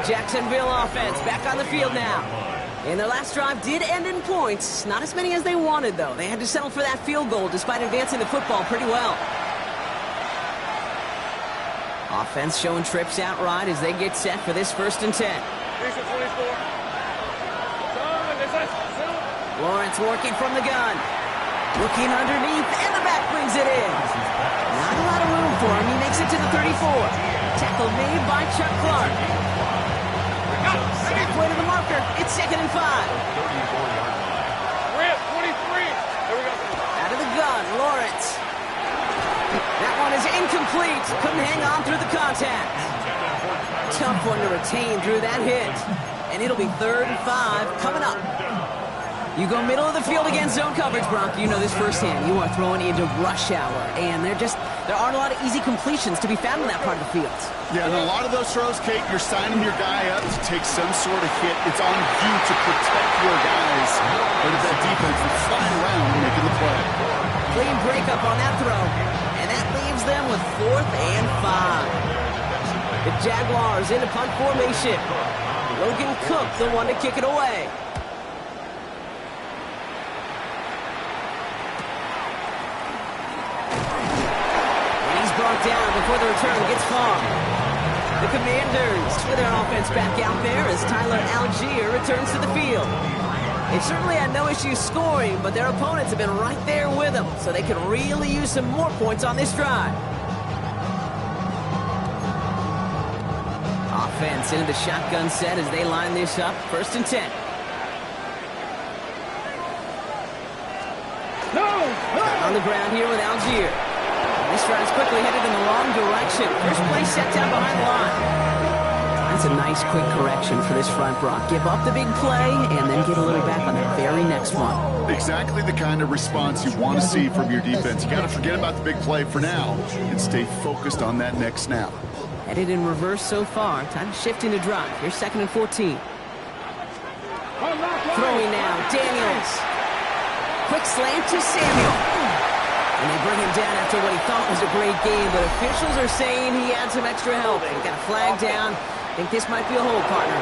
Speaker 1: Jacksonville offense back on the field now. And their last drive did end in points. Not as many as they wanted, though. They had to settle for that field goal despite advancing the football pretty well. Offense showing trips out right as they get set for this 1st and 10. Lawrence working from the gun. Looking underneath, and the back brings it in. Not a lot of room for him. He makes it to the 34. Tackle made by Chuck Clark. Halfway to the marker. It's 2nd and 5.
Speaker 4: We're at 23. There we go.
Speaker 1: Out of the gun, Lawrence. That one is incomplete. Couldn't hang on through the contact. Tough one to retain through that hit. And it'll be 3rd and 5 coming up. You go middle of the field against zone coverage, Brock. You know this firsthand. You are throwing into rush hour. And there aren't a lot of easy completions to be found in that part of the field.
Speaker 2: Yeah, and a lot of those throws, Kate, you're signing your guy up to take some sort of hit. It's on you to protect your guys. But if that defense is flying around making the play.
Speaker 1: Clean breakup on that throw. And that leaves them with 4th and 5. The Jaguars into punt formation. Logan Cook, the one to kick it away. Brought down before the return gets far. The Commanders with their offense back out there as Tyler Algier returns to the field. They've certainly had no issues scoring, but their opponents have been right there with them, so they could really use some more points on this drive. Offense into the shotgun set as they line this up. 1st and 10. On the ground here with Algier. This drive's quickly headed in the wrong direction. First play set down behind the line. That's a nice quick correction for this front, Brock. Give up the big play and then get a little back on the very next one.
Speaker 2: Exactly the kind of response you want to see from your defense. You got to forget about the big play for now and stay focused on that next snap.
Speaker 1: Headed in reverse so far. Time to shift into drive. Here's 2nd and 14. Throwing now, Daniels. Quick slant to Samuel. And they bring him down after what he thought was a great game, but officials are saying he had some extra help. He got a flag down. I think this might be a hold, partner.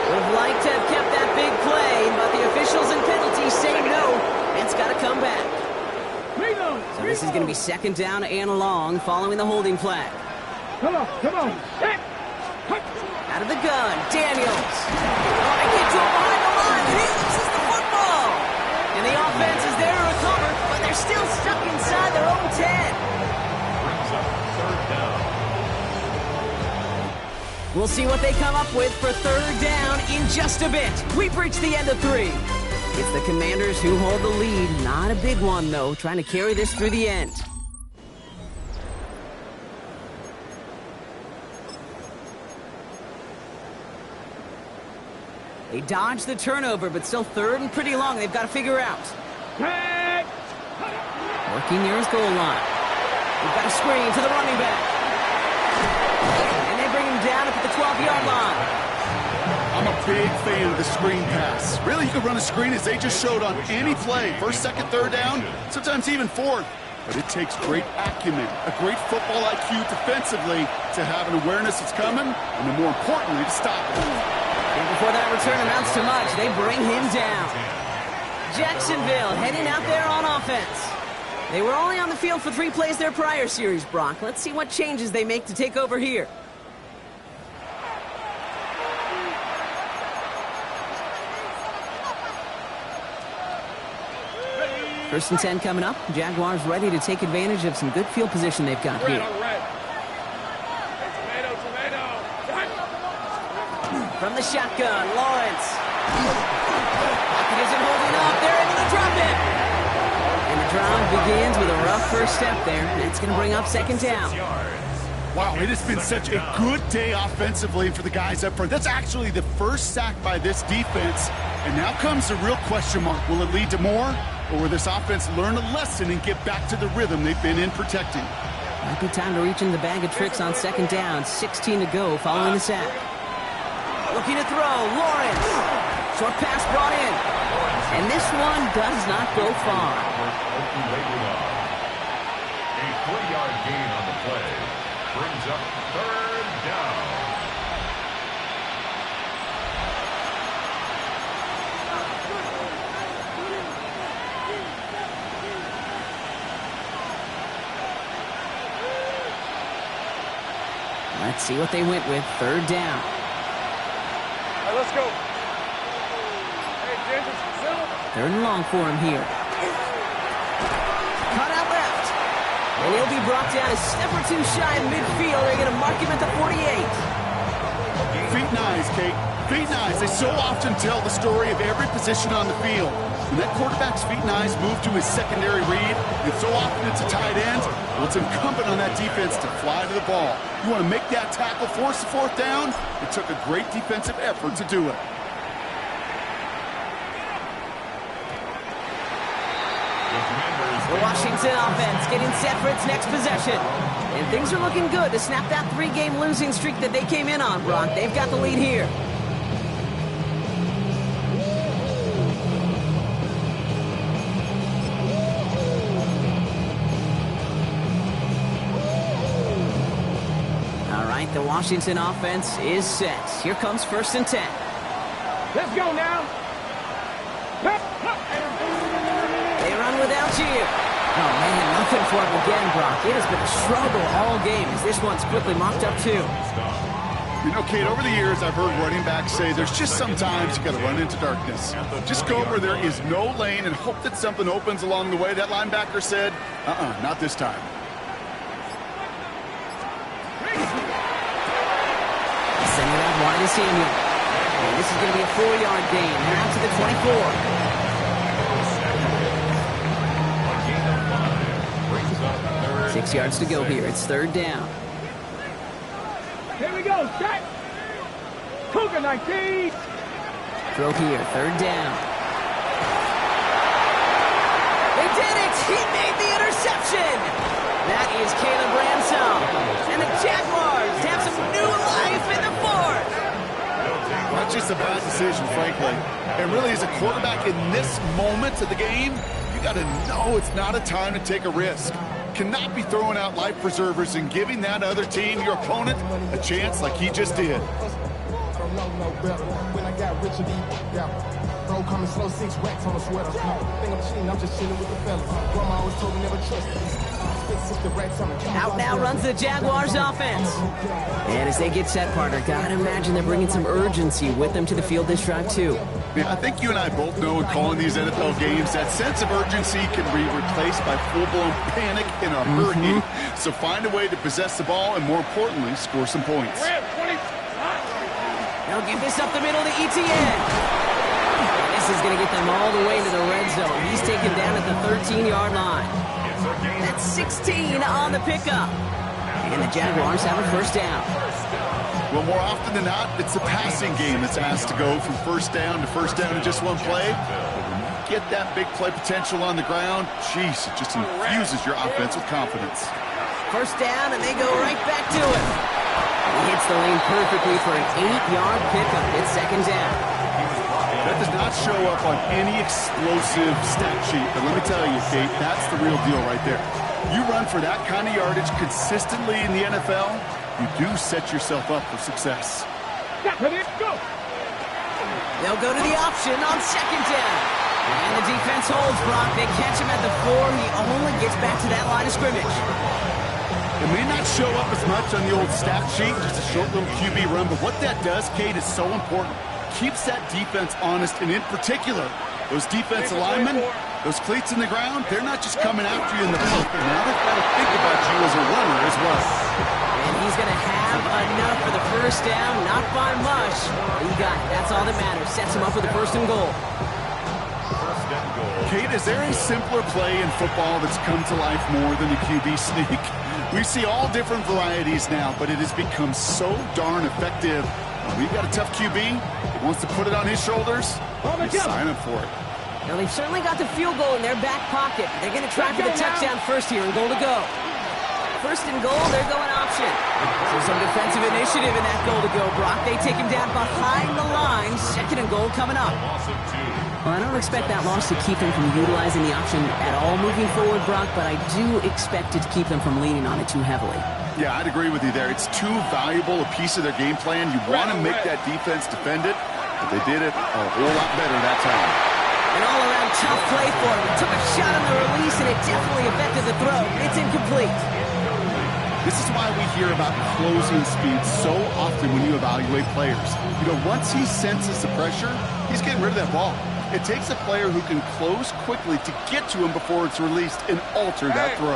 Speaker 1: Would have liked to have kept that big play, but the officials and penalties say no. It's got to come back. So this is going to be 2nd down and long following the holding flag.
Speaker 6: Come on.
Speaker 1: Out of the gun, Daniels. Oh, they get to him behind the line, and he loses the football. And the offense is there to recover, but they're still stuck inside their own 10.
Speaker 3: Brings up 3rd down.
Speaker 1: We'll see what they come up with for 3rd down in just a bit. We've reached the end of 3. It's the Commanders who hold the lead. Not a big one, though, trying to carry this through the end. They dodge the turnover, but still 3rd and pretty long. They've got to figure out. Working near his goal line. We've got a screen to the running back. And they bring him down up at the 12-yard line.
Speaker 2: I'm a big fan of the screen pass. Really, you can run a screen as they just showed on any play. 1st, 2nd, 3rd down, sometimes even 4th. But it takes great acumen, a great football IQ defensively to have an awareness that's coming, and then more importantly, to stop it.
Speaker 1: And before that return amounts to much, they bring him down. Jacksonville heading out there on offense. They were only on the field for 3 plays their prior series, Brock. Let's see what changes they make to take over here. First and 10 coming up. Jaguars ready to take advantage of some good field position they've got here. From the shotgun, Lawrence. Pocket isn't holding up. They're able to drop it. And the drive begins with a rough first step there. That's going to bring up 2nd down.
Speaker 2: Wow, it has been such a good day offensively for the guys up front. That's actually the first sack by this defense. And now comes the real question mark. Will it lead to more? Or will this offense learn a lesson and get back to the rhythm they've been in protecting?
Speaker 1: Might be time to reach in the bag of tricks on 2nd down. 16 to go following the sack. Looking to throw, Lawrence. Short pass brought in. And this one does not go far.
Speaker 3: A 3-yard gain on the play. Brings up 3rd down.
Speaker 1: Let's see what they went with. 3rd down.
Speaker 4: All right, let's go. Hey, Ginger, sit.
Speaker 1: 3rd and long for him here. Cut out left. And he'll be brought down a step or 2 shy of midfield. They're going to mark him at the 48.
Speaker 2: Feet and eyes, Kate. Feet and eyes. They so often tell the story of every position on the field. When that quarterback's feet and eyes move to his secondary read, and so often it's a tight end, well, it's incumbent on that defense to fly to the ball. You want to make that tackle, force the 4th down? It took a great defensive effort to do it.
Speaker 1: The Washington offense getting set for its next possession. And things are looking good to snap that 3-game losing streak that they came in on, Brock. They've got the lead here. All right, the Washington offense is set. Here comes 1st and 10.
Speaker 6: Let's go now.
Speaker 1: They run with Algier. Oh, man, nothing for him again, Brock. It has been a struggle all game as this one's quickly mocked up, too.
Speaker 2: You know, Kate, over the years, I've heard running backs say there's just sometimes you got to run into darkness. Just go where there is no lane and hope that something opens along the way. That linebacker said, not this time.
Speaker 1: Sending it out wide to Samuel. And this is going to be a 4-yard gain. They're out to the 24. 6 yards to go here. It's 3rd down.
Speaker 6: Here we go, JAX. Cougar 19.
Speaker 1: Throw here, 3rd down. They did it! He made the interception! That is Caleb Ransom. And the Jaguars have some new life in the 4th.
Speaker 2: Not just a bad decision, frankly. And really, as a quarterback in this moment of the game, you got to know it's not a time to take a risk. Cannot be throwing out life preservers and giving that other team, your opponent, a chance like he just did.
Speaker 7: When I got rich and bro coming slow, 6 racks on a sweater. Think I'm cheating, I'm just chilling with the fellas. Grandma always told me never trust me.
Speaker 1: Out now runs the Jaguars offense. And as they get set, partner, gotta imagine they're bringing some urgency with them to the field this drive too.
Speaker 2: Yeah, I think you and I both know in calling these NFL games that sense of urgency can be replaced by full-blown panic in a hurry. So find a way to possess the ball and, more importantly, score some points.
Speaker 1: They'll give this up the middle to ETN. And this is going to get them all the way to the red zone. He's taken down at the 13-yard line. That's 16 on the pickup. And the Jaguars have a 1st down.
Speaker 2: Well, more often than not, it's the passing game that's asked to go from 1st down to 1st down in just one play. But when you get that big play potential on the ground, geez, it just infuses your offense with confidence.
Speaker 1: 1st down, and they go right back to it. He hits the lane perfectly for an 8-yard pickup. It's 2nd down.
Speaker 2: That does not show up on any explosive stat sheet, but let me tell you, Kate, that's the real deal right there. You run for that kind of yardage consistently in the NFL, you do set yourself up for success.
Speaker 1: They'll go to the option on 2nd down. And the defense holds, Brock. They catch him at the 4. He only gets back to that line of scrimmage.
Speaker 2: It may not show up as much on the old stat sheet, just a short little QB run, but what that does, Kate, is so important. Keeps that defense honest, and in particular, those defensive linemen, those cleats in the ground, they're not just coming after you in the pocket. Now they've got to think about you as a runner as well.
Speaker 1: And he's going to have enough for the 1st down, not by much. He got it. That's all that matters. Sets him up with a 1st and goal.
Speaker 2: Kate, is there a simpler play in football that's come to life more than the QB sneak? We see all different varieties now, but it has become so darn effective. We've got a tough QB. He wants to put it on his shoulders. Sign up for it.
Speaker 1: Now, they've certainly got the field goal in their back pocket. They're going to try for the touchdown first here and goal to go. 1st and goal, they're going option. So some defensive initiative in that goal to go, Brock. They take him down behind the line. 2nd and goal coming up. Well, I don't expect that loss to keep them from utilizing the option at all moving forward, Brock, but I do expect it to keep them from leaning on it too heavily.
Speaker 2: Yeah, I'd agree with you there. It's too valuable a piece of their game plan. You want to make that defense defend it, but they did it a whole lot better that time.
Speaker 1: An all-around tough play for him. He took a shot on the release, and it definitely affected the throw. It's incomplete.
Speaker 2: This is why we hear about closing speed so often when you evaluate players. You know, once he senses the pressure, he's getting rid of that ball. It takes a player who can close quickly to get to him before it's released and alter that throw.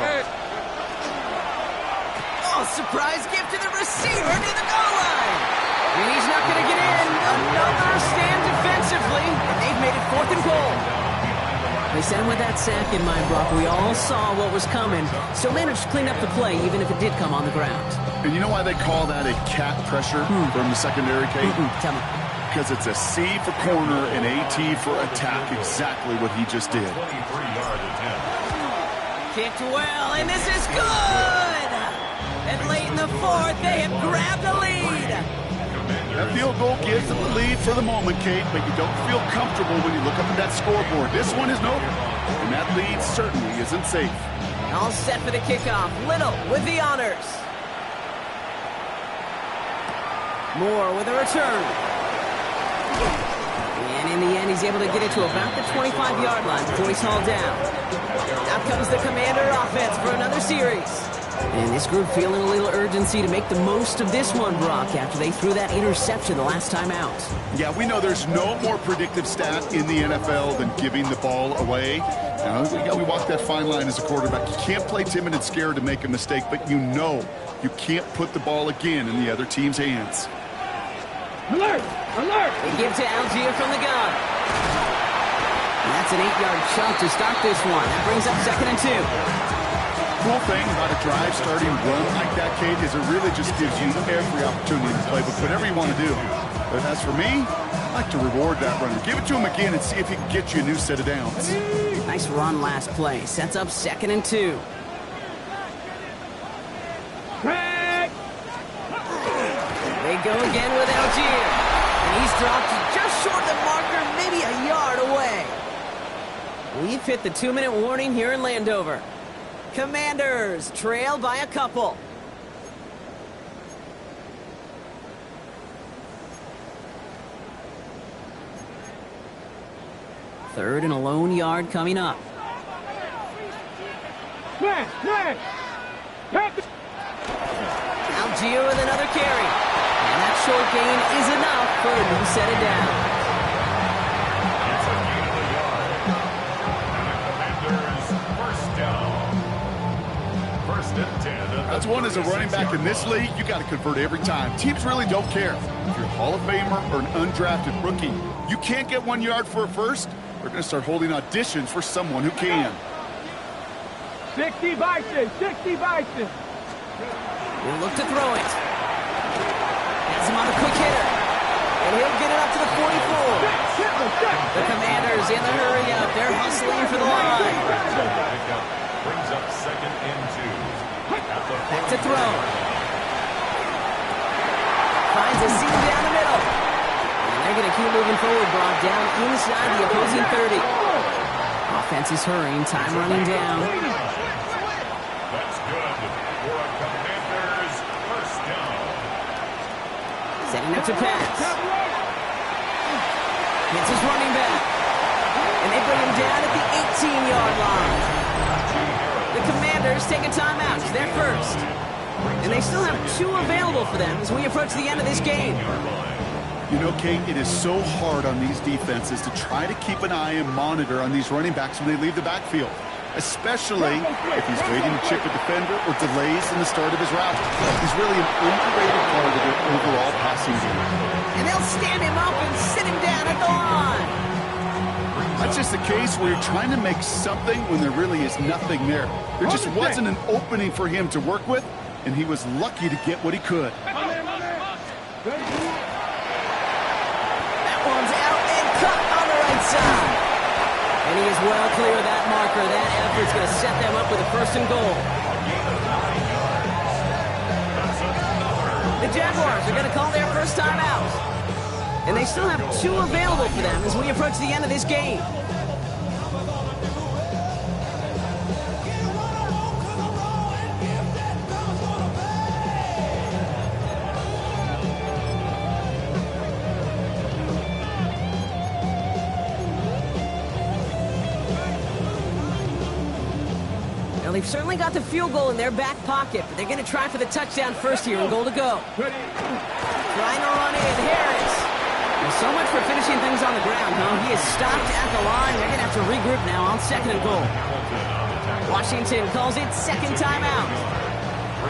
Speaker 1: Oh, surprise gift to the receiver near the goal line. And he's not going to get in. Another stand defensively, and they've made it 4th and goal. They sent him with that sack in mind, Brock. We all saw what was coming. Still managed to clean up the play, even if it did come on the ground.
Speaker 2: And you know why they call that a cat pressure from the secondary, Kate?
Speaker 1: Tell me.
Speaker 2: Because it's a C for corner and AT for attack, exactly what he just did.
Speaker 1: Kicked well, and this is good! And late in the 4th, they have grabbed the lead.
Speaker 2: That field goal gives them the lead for the moment, Kate, but you don't feel comfortable when you look up at that scoreboard. This one isn't over, and that lead certainly isn't safe.
Speaker 1: All set for the kickoff. Little with the honors. Moore with a return. And in the end, he's able to get it to about the 25-yard line before he's hauled down. Out comes the Commander offense for another series. And this group feeling a little urgency to make the most of this one, Brock, after they threw that interception the last time out.
Speaker 2: Yeah, we know there's no more predictive stat in the NFL than giving the ball away. We walk that fine line as a quarterback. You can't play timid and scared to make a mistake, but you know you can't put the ball again in the other team's hands.
Speaker 6: Alert! Alert!
Speaker 1: They give to Algier from the gun. And that's an 8-yard chunk to start this one. That brings up 2nd and 2.
Speaker 2: Cool thing about a drive starting run like that, Kate, is it really just gives you every opportunity to play with whatever you want to do. But as for me, I like to reward that runner. Give it to him again and see if he can get you a new set of downs.
Speaker 1: Nice run last play. Sets up 2nd and 2.
Speaker 6: Craig!
Speaker 1: They go again with Algier. And he's dropped just short of the marker, maybe a yard away. We've hit the 2-minute warning here in Landover. Commanders trail by a couple. Third and a lone yard coming up.
Speaker 6: Smash!
Speaker 1: Algier with another carry. And that short gain is enough for a new set of downs.
Speaker 3: It's a gain of a yard. And the Commanders first down. 1st and 10.
Speaker 2: That's one as a running back in this league, you got to convert every time. Teams really don't care. If you're a Hall of Famer or an undrafted rookie, you can't get 1 yard for a first. They're going to start holding auditions for someone who can.
Speaker 6: 60 Bison! 60 Bison!
Speaker 1: He'll look to throw it. Has him on the quick hitter. And he'll get it up to the 44. The Commanders in the hurry up. They're hustling for the line.
Speaker 3: Brings up 2nd and 2.
Speaker 1: Back to throw. Finds a seam down the middle. And they're going to keep moving forward, Brock, down inside the opposing 30. Offense is hurrying, time running down.
Speaker 3: That's good for a Commanders first down.
Speaker 1: Setting up to pass. Hits his running back. And they bring him down at the 18-yard line. The Commanders take a timeout. They're first. And they still have 2 available for them as we approach the end of this game.
Speaker 2: You know, Kate, it is so hard on these defenses to try to keep an eye and monitor on these running backs when they leave the backfield, especially if he's waiting to chip a defender or delays in the start of his route. He's really an underrated part of their overall passing game.
Speaker 1: And they'll stand him up and sit him down at the line.
Speaker 2: That's just the case where you're trying to make something when there really is nothing there. There just wasn't an opening for him to work with, and he was lucky to get what he could.
Speaker 1: That one's out and cut on the right side. And he is well clear of that marker. That effort's going to set them up with a 1st and goal. The Jaguars are going to call their first time out. And they still have 2 available for them as we approach the end of this game. Well, they've certainly got the field goal in their back pocket, but they're going to try for the touchdown first here and goal to go. Trying to run in, Harris. Well, so much for finishing things on the ground, huh? He is stopped at the line. They're going to have to regroup now on 2nd and goal. Washington calls it 2nd timeout.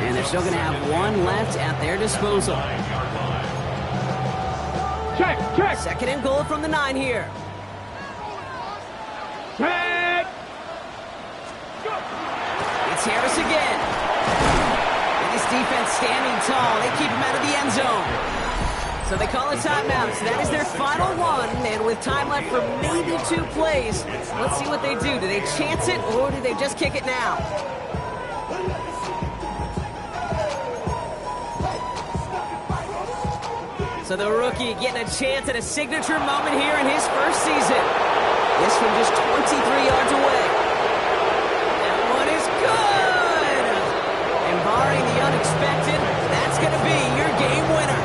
Speaker 1: And they're still going to have 1 left at their disposal.
Speaker 6: Check!
Speaker 1: 2nd and goal from the 9 here.
Speaker 6: Check!
Speaker 1: It's Harris again. And this defense standing tall. They keep him out of the end zone. So they call a timeout. So that is their final one. And with time left for maybe 2 plays, let's see what they do. Do they chance it or do they just kick it now? So the rookie getting a chance at a signature moment here in his first season. This from just 23 yards away. That one is good. And barring the unexpected, that's going to be your game winner.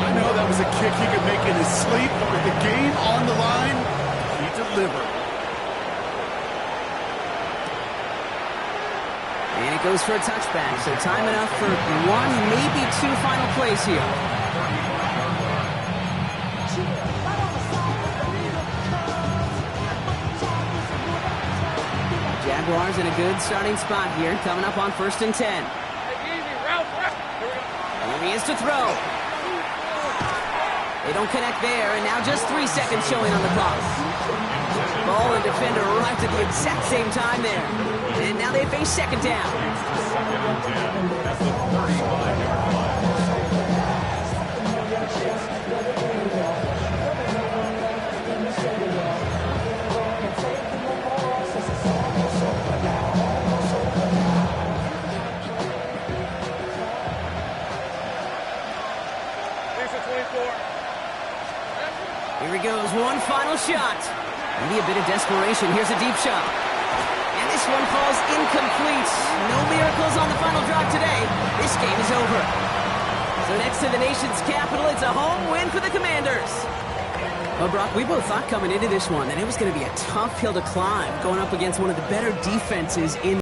Speaker 2: I know that was a kick he could make in his sleep, but with the game on the line, he delivered.
Speaker 1: And it It goes for a touchback, so time enough for one, maybe two final plays here. Jaguars in a good starting spot here, coming up on 1st and 10. Here he is to throw. They don't connect there, and now just 3 seconds showing on the clock. Ball and defender arrived at the exact same time there. And now they face second down.
Speaker 3: Second and 10. That's the 35-yard line.
Speaker 1: Here he goes, one final shot. Maybe a bit of desperation. Here's a deep shot. And this one falls incomplete. No miracles on the final drive today. This game is over. So next to the nation's capital, it's a home win for the Commanders. Well, Brock, we both thought coming into this one that it was going to be a tough hill to climb, going up against one of the better defenses in